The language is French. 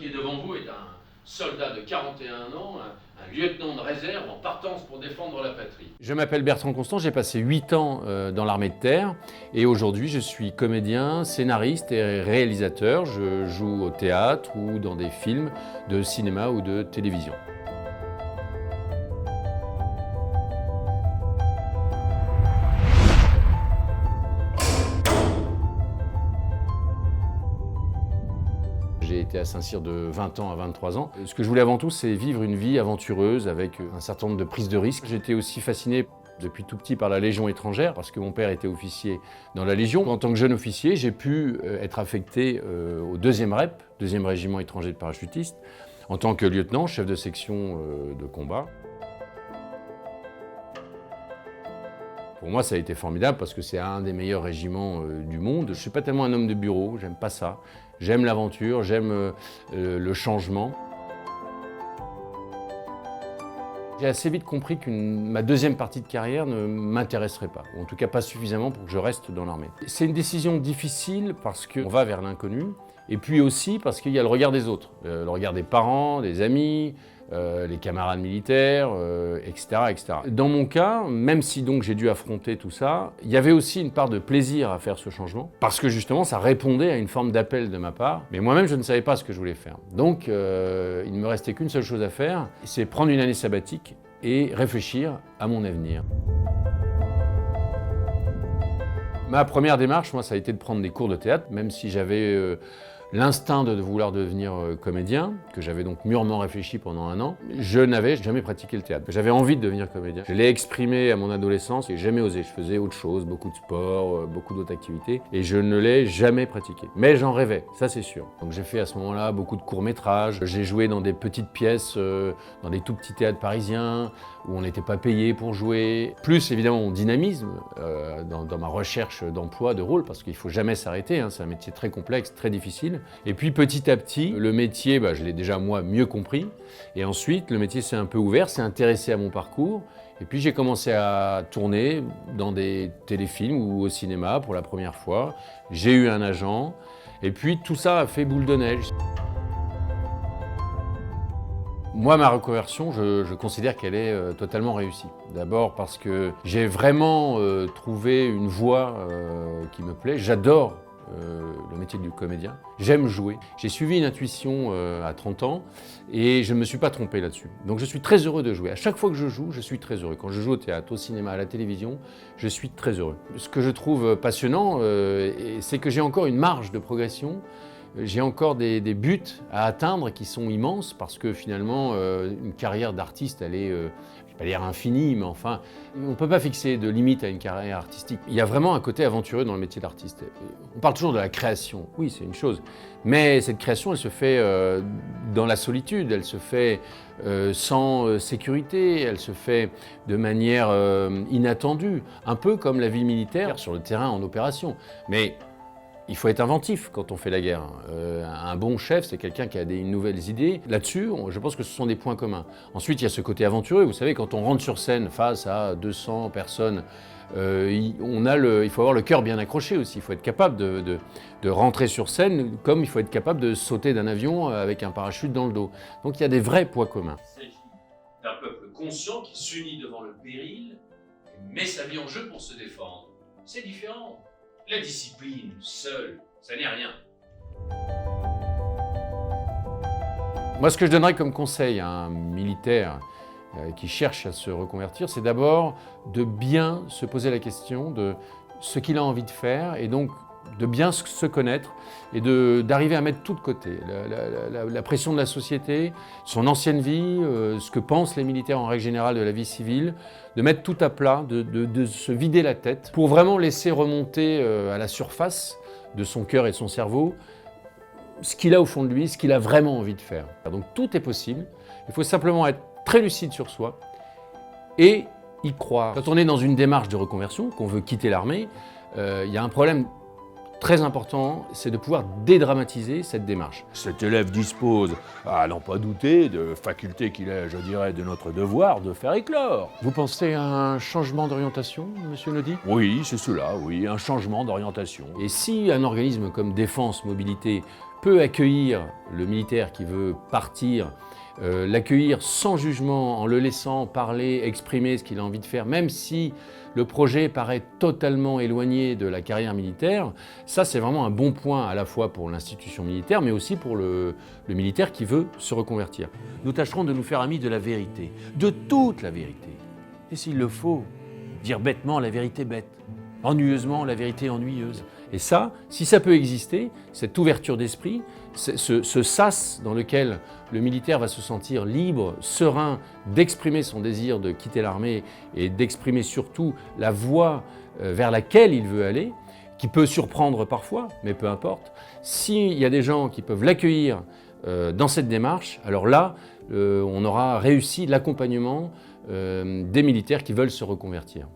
qui est devant vous est un soldat de 41 ans, un lieutenant de réserve en partance pour défendre la patrie. Je m'appelle Bertrand Constant, j'ai passé 8 ans dans l'armée de terre et aujourd'hui je suis comédien, scénariste et réalisateur. Je joue au théâtre ou dans des films de cinéma ou de télévision. J'ai été à Saint-Cyr de 20 ans à 23 ans. Ce que je voulais avant tout, c'est vivre une vie aventureuse avec un certain nombre de prises de risques. J'étais aussi fasciné depuis tout petit par la Légion étrangère, parce que mon père était officier dans la Légion. En tant que jeune officier, j'ai pu être affecté au 2e REP, 2e régiment étranger de parachutistes, en tant que lieutenant, chef de section de combat. Pour moi, ça a été formidable parce que c'est un des meilleurs régiments du monde. Je ne suis pas tellement un homme de bureau, j'aime pas ça. J'aime l'aventure, j'aime le changement. J'ai assez vite compris que ma 2e partie de carrière ne m'intéresserait pas, ou en tout cas pas suffisamment pour que je reste dans l'armée. C'est une décision difficile parce qu'on va vers l'inconnu, et puis aussi parce qu'il y a le regard des autres, le regard des parents, des amis, les camarades militaires, etc., etc. Dans mon cas, même si donc j'ai dû affronter tout ça, il y avait aussi une part de plaisir à faire ce changement, parce que justement ça répondait à une forme d'appel de ma part, mais moi-même je ne savais pas ce que je voulais faire. Donc il ne me restait qu'une seule chose à faire, c'est prendre une année sabbatique et réfléchir à mon avenir. Ma première démarche, moi, ça a été de prendre des cours de théâtre, même si j'avais l'instinct de vouloir devenir comédien, que j'avais donc mûrement réfléchi pendant 1 an. Je n'avais jamais pratiqué le théâtre. J'avais envie de devenir comédien. Je l'ai exprimé à mon adolescence et jamais osé. Je faisais autre chose, beaucoup de sport, beaucoup d'autres activités, et je ne l'ai jamais pratiqué. Mais j'en rêvais, ça c'est sûr. Donc j'ai fait à ce moment-là beaucoup de courts-métrages. J'ai joué dans des petites pièces, dans des tout petits théâtres parisiens, où on n'était pas payé pour jouer. Plus évidemment mon dynamisme dans ma recherche d'emploi, de rôle, parce qu'il ne faut jamais s'arrêter, hein, c'est un métier très complexe, très difficile. Et puis petit à petit, le métier, je l'ai déjà moi mieux compris. Et ensuite, le métier s'est un peu ouvert, s'est intéressé à mon parcours. Et puis j'ai commencé à tourner dans des téléfilms ou au cinéma pour la première fois. J'ai eu un agent. Et puis tout ça a fait boule de neige. Moi, ma reconversion, je considère qu'elle est totalement réussie. D'abord parce que j'ai vraiment trouvé une voie qui me plaît. J'adore le métier du comédien. J'aime jouer. J'ai suivi une intuition à 30 ans et je ne me suis pas trompé là-dessus. Donc je suis très heureux de jouer. À chaque fois que je joue, je suis très heureux. Quand je joue au théâtre, au cinéma, à la télévision, je suis très heureux. Ce que je trouve passionnant, c'est que j'ai encore une marge de progression. J'ai encore des buts à atteindre qui sont immenses parce que finalement, une carrière d'artiste, elle est, je ne vais pas dire infinie, mais enfin, on ne peut pas fixer de limite à une carrière artistique. Il y a vraiment un côté aventureux dans le métier d'artiste. On parle toujours de la création, oui, c'est une chose, mais cette création, elle se fait dans la solitude, elle se fait sans sécurité, elle se fait de manière inattendue, un peu comme la vie militaire sur le terrain en opération. Mais il faut être inventif quand on fait la guerre. Un bon chef, c'est quelqu'un qui a des nouvelles idées. Là-dessus, je pense que ce sont des points communs. Ensuite, il y a ce côté aventureux. Vous savez, quand on rentre sur scène face à 200 personnes, il faut avoir le cœur bien accroché aussi. Il faut être capable de rentrer sur scène, comme il faut être capable de sauter d'un avion avec un parachute dans le dos. Donc il y a des vrais points communs. Il s'agit d'un peuple conscient qui s'unit devant le péril et met sa vie en jeu pour se défendre. C'est différent. La discipline, seule, ça n'est rien. Moi, ce que je donnerais comme conseil à un militaire qui cherche à se reconvertir, c'est d'abord de bien se poser la question de ce qu'il a envie de faire et donc de bien se connaître et d'arriver à mettre tout de côté. La pression de la société, son ancienne vie, ce que pensent les militaires en règle générale de la vie civile, de mettre tout à plat, de se vider la tête pour vraiment laisser remonter à la surface de son cœur et de son cerveau ce qu'il a au fond de lui, ce qu'il a vraiment envie de faire. Donc tout est possible, il faut simplement être très lucide sur soi et y croire. Quand on est dans une démarche de reconversion, qu'on veut quitter l'armée, il y a un problème très important, c'est de pouvoir dédramatiser cette démarche. Cet élève dispose, à n'en pas douter, de facultés qu'il est, je dirais, de notre devoir de faire éclore. Vous pensez à un changement d'orientation, monsieur Naudy ? Oui, c'est cela, oui, un changement d'orientation. Et si un organisme comme Défense Mobilité peut accueillir le militaire qui veut partir, l'accueillir sans jugement, en le laissant parler, exprimer ce qu'il a envie de faire, même si le projet paraît totalement éloigné de la carrière militaire, ça c'est vraiment un bon point à la fois pour l'institution militaire, mais aussi pour le militaire qui veut se reconvertir. Nous tâcherons de nous faire amis de la vérité, de toute la vérité. Et s'il le faut, dire bêtement la vérité bête, ennuyeusement la vérité ennuyeuse. Et ça, si ça peut exister, cette ouverture d'esprit, ce sas dans lequel le militaire va se sentir libre, serein, d'exprimer son désir de quitter l'armée et d'exprimer surtout la voie vers laquelle il veut aller, qui peut surprendre parfois, mais peu importe. S'il y a des gens qui peuvent l'accueillir dans cette démarche, alors là, on aura réussi l'accompagnement des militaires qui veulent se reconvertir.